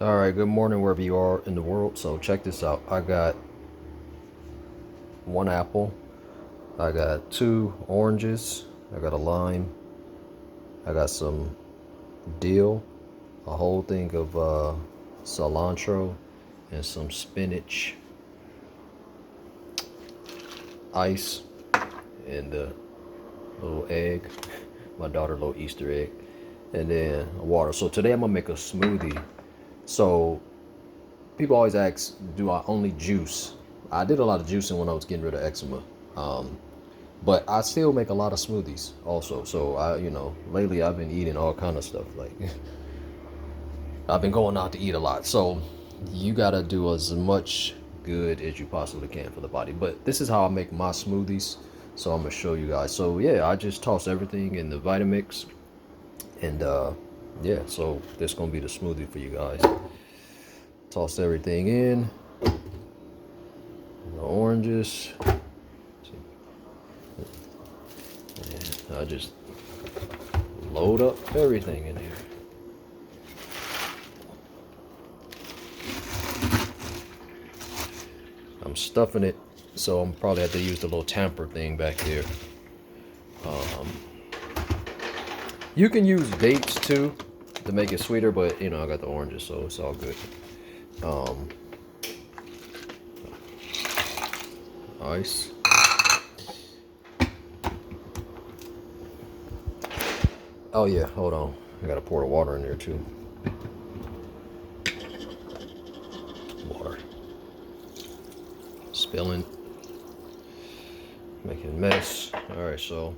All right, good morning wherever you are in the world. So check this out. I got one apple, I got two oranges, I got a lime, I got some dill, a whole thing of cilantro, and some spinach, ice, and a little egg. My daughter, little Easter egg, and then water. So today I'm gonna make a smoothie. So people always ask, do I only juice? I did a lot of juicing when I was getting rid of eczema. But I still make a lot of smoothies also. So lately I've been eating all kind of stuff. Like I've been going out to eat a lot. So you gotta do as much good as you possibly can for the body. But this is how I make my smoothies. So I'm gonna show you guys. So yeah, I just toss everything in the Vitamix, and yeah. So this gonna be the smoothie for you guys. Toss everything in. The oranges. And I just load up everything in here. I'm stuffing it, so I'm probably have to use the little tamper thing back there. You can use dates too to make it sweeter, but I got the oranges, so it's all good. Ice. Oh yeah, hold on. I gotta pour the water in there too. Water. Spilling. Making a mess. Alright, so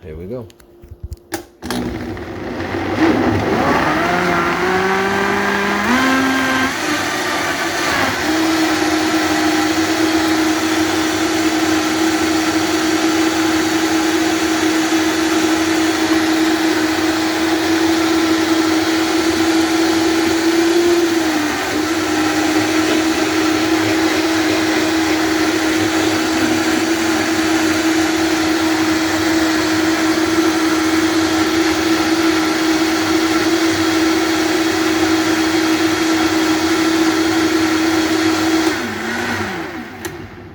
here we go.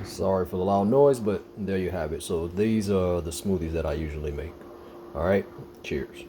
Sorry for the loud noise, but there you have it. So these are the smoothies that I usually make. All right, cheers.